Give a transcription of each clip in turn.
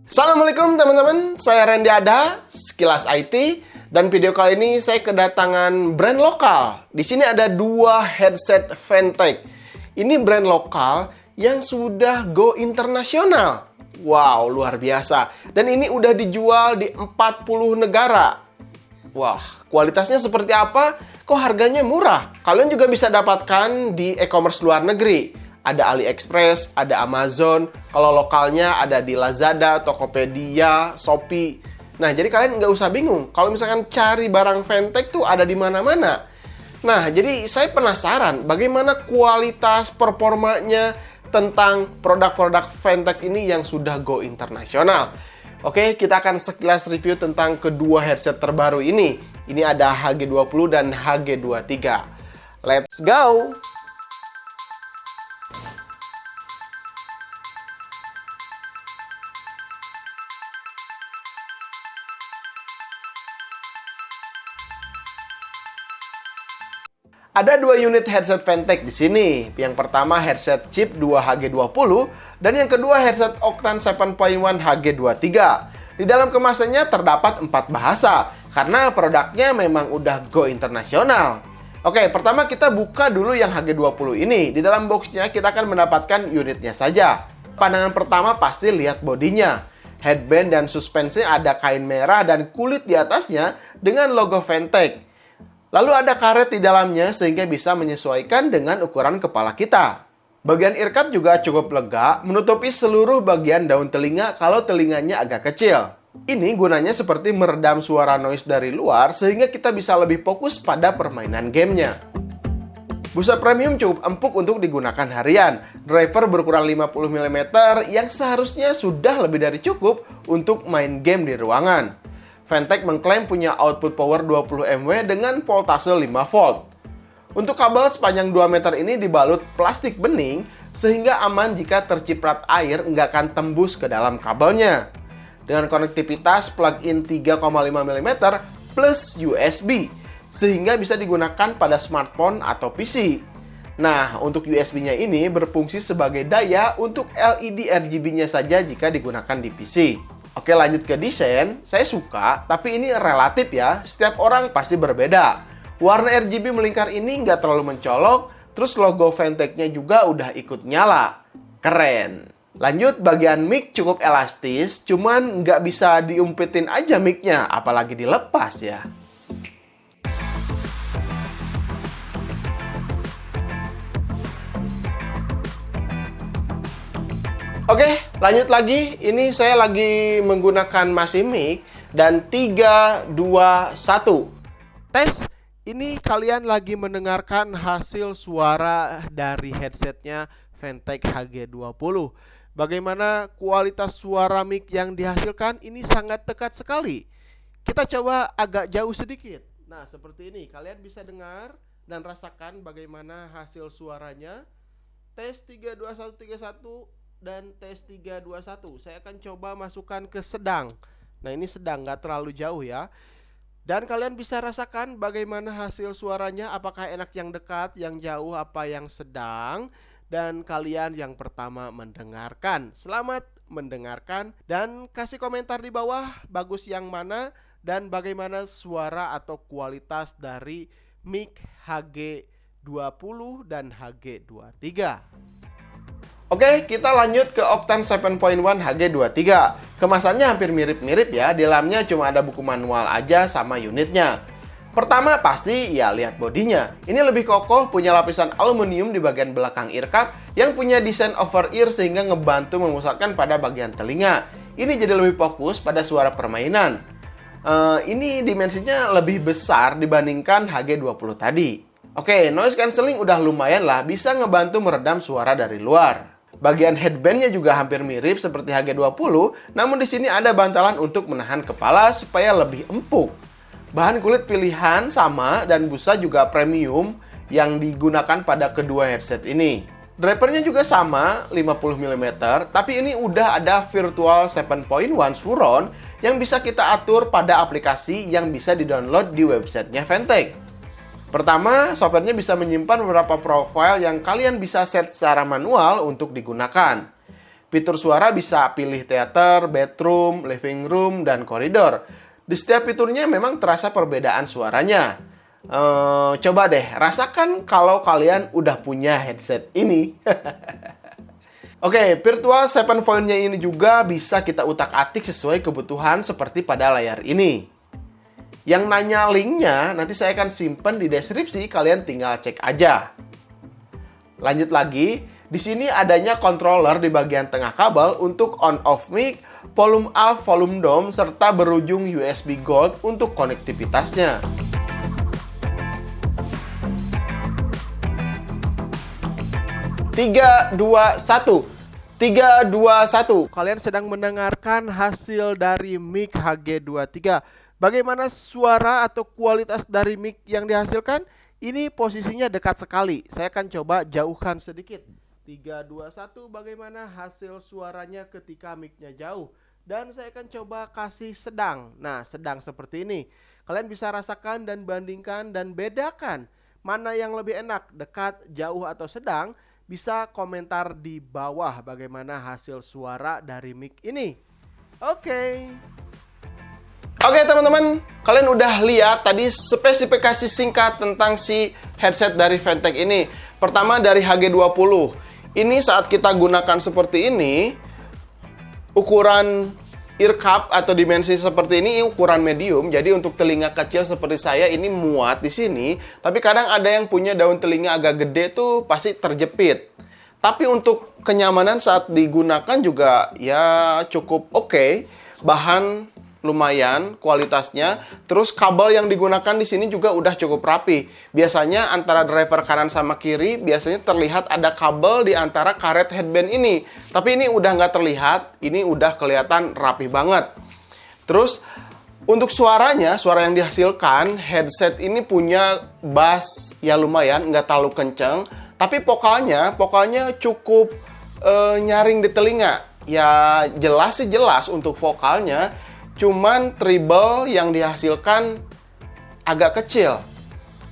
Assalamualaikum teman-teman, saya Randy Ada, Sekilas IT, dan video kali ini saya kedatangan brand lokal. Di sini ada dua headset Fantech. Ini brand lokal yang sudah go internasional. Wow, luar biasa. Dan ini udah dijual di 40 negara. Wah, kualitasnya seperti apa? Kok harganya murah? Kalian juga bisa dapatkan di e-commerce luar negeri. Ada AliExpress, ada Amazon. Kalau lokalnya ada di Lazada, Tokopedia, Shopee. Nah, jadi kalian nggak usah bingung. Kalau misalkan cari barang Fantech tuh ada di mana-mana. Nah, jadi saya penasaran bagaimana kualitas performanya tentang produk-produk Fantech ini yang sudah go internasional. Oke, kita akan sekilas review tentang kedua headset terbaru ini. Ini ada HG20 dan HG23. Let's go! Ada dua unit headset Fantech di sini. Yang pertama headset chip 2HG20 dan yang kedua headset Octane 7.1 HG23. Di dalam kemasannya terdapat 4 bahasa karena produknya memang udah go internasional. Oke, pertama kita buka dulu yang HG20 ini. Di dalam boxnya kita akan mendapatkan unitnya saja. Pandangan pertama pasti lihat bodinya. Headband dan suspensinya ada kain merah dan kulit di atasnya dengan logo Fantech. Lalu ada karet di dalamnya sehingga bisa menyesuaikan dengan ukuran kepala kita. Bagian ear cup juga cukup lega, menutupi seluruh bagian daun telinga kalau telinganya agak kecil. Ini gunanya seperti meredam suara noise dari luar sehingga kita bisa lebih fokus pada permainan gamenya. Busa premium cukup empuk untuk digunakan harian. Driver berukuran 50 mm yang seharusnya sudah lebih dari cukup untuk main game di ruangan. Fantech mengklaim punya output power 20 mW dengan voltase 5 volt. Untuk kabel sepanjang 2 meter ini dibalut plastik bening sehingga aman jika terciprat air nggak akan tembus ke dalam kabelnya. Dengan konektivitas plug-in 3,5 mm plus USB sehingga bisa digunakan pada smartphone atau PC. Nah, untuk USB-nya ini berfungsi sebagai daya untuk LED RGB-nya saja jika digunakan di PC. Oke, lanjut ke desain. Saya suka, tapi ini relatif ya. Setiap orang pasti berbeda. Warna RGB melingkar ini nggak terlalu mencolok, terus logo Fantech-nya juga udah ikut nyala. Keren. Lanjut, bagian mic cukup elastis, cuman nggak bisa diumpetin aja mic-nya, apalagi dilepas ya. Oke, lanjut lagi. Ini saya lagi menggunakan masih mic dan 3, 2, 1. Tes, ini kalian lagi mendengarkan hasil suara dari headsetnya Fantech HG20. Bagaimana kualitas suara mic yang dihasilkan? Ini sangat dekat sekali. Kita coba agak jauh sedikit. Nah, seperti ini. Kalian bisa dengar dan rasakan bagaimana hasil suaranya. Tes 3, 2, 1, 3, 1. Dan tes 3, 2, 1. Saya akan coba masukkan ke sedang. Nah, ini sedang, nggak terlalu jauh ya. Dan kalian bisa rasakan bagaimana hasil suaranya. Apakah enak yang dekat, yang jauh, apa yang sedang. Dan kalian yang pertama mendengarkan. Selamat mendengarkan. Dan kasih komentar di bawah, bagus yang mana. Dan bagaimana suara atau kualitas dari mic HG20 dan HG23. Oke, kita lanjut ke Octane 7.1 HG23. Kemasannya hampir mirip-mirip ya, di dalamnya cuma ada buku manual aja sama unitnya. Pertama pasti ya lihat bodinya. Ini lebih kokoh, punya lapisan aluminium di bagian belakang ear cup yang punya desain over ear sehingga ngebantu memusatkan pada bagian telinga. Ini jadi lebih fokus pada suara permainan. Ini dimensinya lebih besar dibandingkan HG20 tadi. Oke, noise cancelling udah lumayan lah, bisa ngebantu meredam suara dari luar. Bagian headbandnya juga hampir mirip seperti HG20, namun di sini ada bantalan untuk menahan kepala supaya lebih empuk. Bahan kulit pilihan sama dan busa juga premium yang digunakan pada kedua headset ini. Drivernya juga sama, 50 mm, tapi ini udah ada Virtual 7.1 Surround yang bisa kita atur pada aplikasi yang bisa di-download di websitenya Fantech. Pertama, softwarenya bisa menyimpan beberapa profile yang kalian bisa set secara manual untuk digunakan. Fitur suara bisa pilih theater, bedroom, living room, dan koridor. Di setiap fiturnya memang terasa perbedaan suaranya. Coba deh, rasakan kalau kalian udah punya headset ini. Oke, Virtual 7 Point-nya ini juga bisa kita utak-atik sesuai kebutuhan seperti pada layar ini. Yang nanya linknya, nanti saya akan simpen di deskripsi, kalian tinggal cek aja. Lanjut lagi, di sini adanya controller di bagian tengah kabel untuk on-off mic, volume up, volume down, serta berujung USB Gold untuk konektivitasnya. Tiga, dua, satu. 3, 2, 1. Kalian sedang mendengarkan hasil dari mic HG23. Bagaimana suara atau kualitas dari mic yang dihasilkan? Ini posisinya dekat sekali. Saya akan coba jauhkan sedikit. 3, 2, 1. Bagaimana hasil suaranya ketika mic-nya jauh? Dan saya akan coba kasih sedang. Nah, sedang seperti ini. Kalian bisa rasakan dan bandingkan dan bedakan mana yang lebih enak, dekat, jauh, atau sedang. Bisa komentar di bawah bagaimana hasil suara dari mic ini. Oke teman-teman, kalian udah lihat tadi spesifikasi singkat tentang si headset dari Fantech ini. Pertama dari HG20. Ini saat kita gunakan seperti ini, ukuran ear cup atau dimensi seperti ini ukuran medium. Jadi untuk telinga kecil seperti saya ini muat di sini. Tapi kadang ada yang punya daun telinga agak gede tuh pasti terjepit. Tapi untuk kenyamanan saat digunakan juga ya cukup oke. Bahan lumayan kualitasnya. Terus kabel yang digunakan di sini juga udah cukup rapi. Biasanya antara driver kanan sama kiri biasanya terlihat ada kabel di antara karet headband ini. Tapi ini udah nggak terlihat. Ini udah kelihatan rapi banget. Terus untuk suaranya, suara yang dihasilkan, headset ini punya bass ya lumayan, nggak terlalu kenceng. Tapi vokalnya cukup nyaring di telinga. Ya jelas sih jelas untuk vokalnya. Cuman treble yang dihasilkan agak kecil.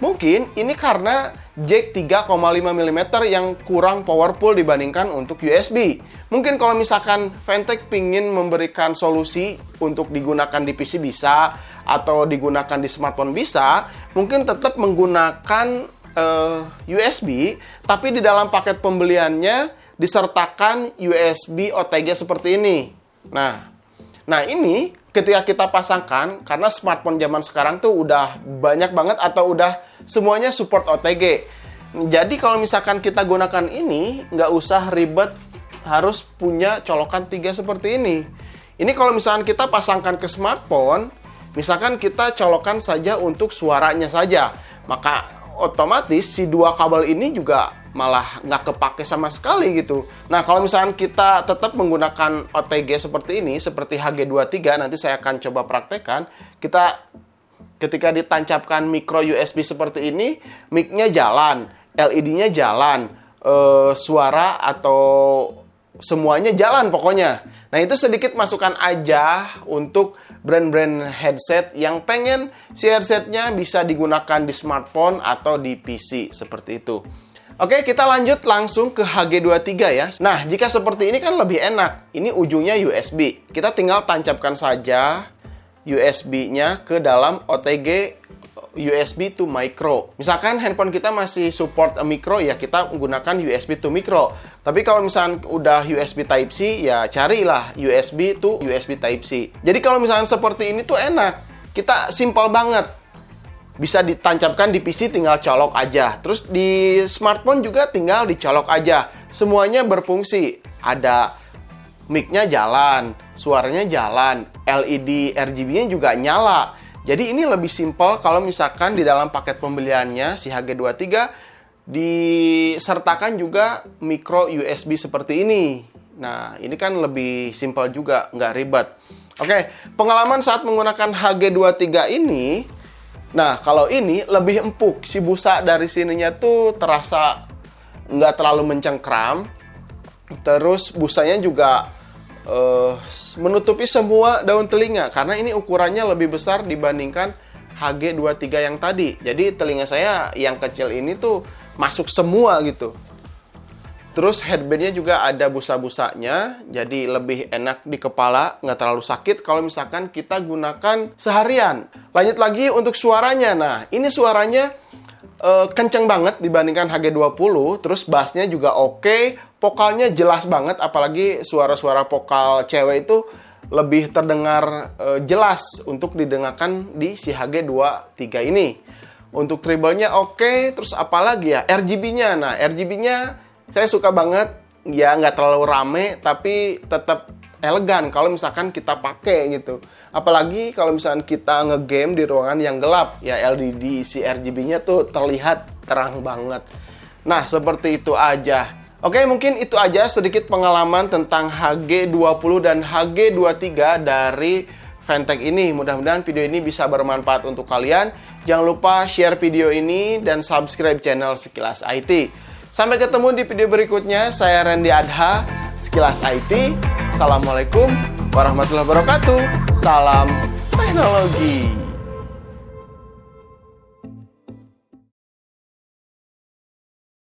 Mungkin ini karena jack 3,5 mm yang kurang powerful dibandingkan untuk USB. Mungkin kalau misalkan Fantech pingin memberikan solusi untuk digunakan di PC bisa, atau digunakan di smartphone bisa, mungkin tetap menggunakan USB, tapi di dalam paket pembeliannya disertakan USB OTG seperti ini. Nah ini ketika kita pasangkan, karena smartphone zaman sekarang tuh udah banyak banget atau udah semuanya support OTG. Jadi kalau misalkan kita gunakan ini, nggak usah ribet harus punya colokan 3 seperti ini. Ini kalau misalkan kita pasangkan ke smartphone, misalkan kita colokan saja untuk suaranya saja, maka otomatis si dua kabel ini juga malah nggak kepake sama sekali gitu. Nah, kalau misalkan kita tetap menggunakan OTG seperti ini, seperti HG23, nanti saya akan coba praktekkan. Kita ketika ditancapkan micro USB seperti ini, mic-nya jalan, LED-nya jalan, suara atau semuanya jalan pokoknya. Nah, itu sedikit masukan aja untuk brand-brand headset yang pengen si headsetnya bisa digunakan di smartphone atau di PC seperti itu. Oke, kita lanjut langsung ke HG23 ya. Nah, jika seperti ini kan lebih enak. Ini ujungnya USB. Kita tinggal tancapkan saja USB-nya ke dalam OTG USB to micro. Misalkan handphone kita masih support micro, ya kita menggunakan USB to micro. Tapi kalau misalkan udah USB Type-C, ya carilah USB to USB Type-C. Jadi kalau misalkan seperti ini tuh enak. Kita simpel banget. Bisa ditancapkan di PC, tinggal colok aja. Terus di smartphone juga tinggal dicolok aja. Semuanya berfungsi. Ada mic-nya jalan, suaranya jalan, LED RGB-nya juga nyala. Jadi ini lebih simpel kalau misalkan di dalam paket pembeliannya si HG23 disertakan juga micro USB seperti ini. Nah, ini kan lebih simpel juga, nggak ribet. Oke, pengalaman saat menggunakan HG23 ini, nah, kalau ini lebih empuk. Si busa dari sininya tuh terasa nggak terlalu mencengkram. Terus busanya juga menutupi semua daun telinga. Karena ini ukurannya lebih besar dibandingkan HG23 yang tadi. Jadi telinga saya yang kecil ini tuh masuk semua gitu. Terus headbandnya juga ada busa-busanya, jadi lebih enak di kepala, nggak terlalu sakit kalau misalkan kita gunakan seharian. Lanjut lagi untuk suaranya. Nah, ini suaranya kenceng banget dibandingkan HG20, terus bassnya juga oke, vokalnya jelas banget, apalagi suara-suara vokal cewek itu lebih terdengar jelas untuk didengarkan di si HG23 ini. Untuk treble-nya oke, terus apalagi ya, RGB-nya. Nah, RGB-nya saya suka banget, ya nggak terlalu rame, tapi tetap elegan kalau misalkan kita pakai gitu. Apalagi kalau misalkan kita ngegame di ruangan yang gelap, ya LED si RGB-nya tuh terlihat terang banget. Nah, seperti itu aja. Oke, mungkin itu aja sedikit pengalaman tentang HG20 dan HG23 dari Fantech ini. Mudah-mudahan video ini bisa bermanfaat untuk kalian. Jangan lupa share video ini dan subscribe channel Sekilas IT. Sampai ketemu di video berikutnya. Saya Randy Adha, Sekilas IT. Assalamualaikum warahmatullahi wabarakatuh. Salam teknologi.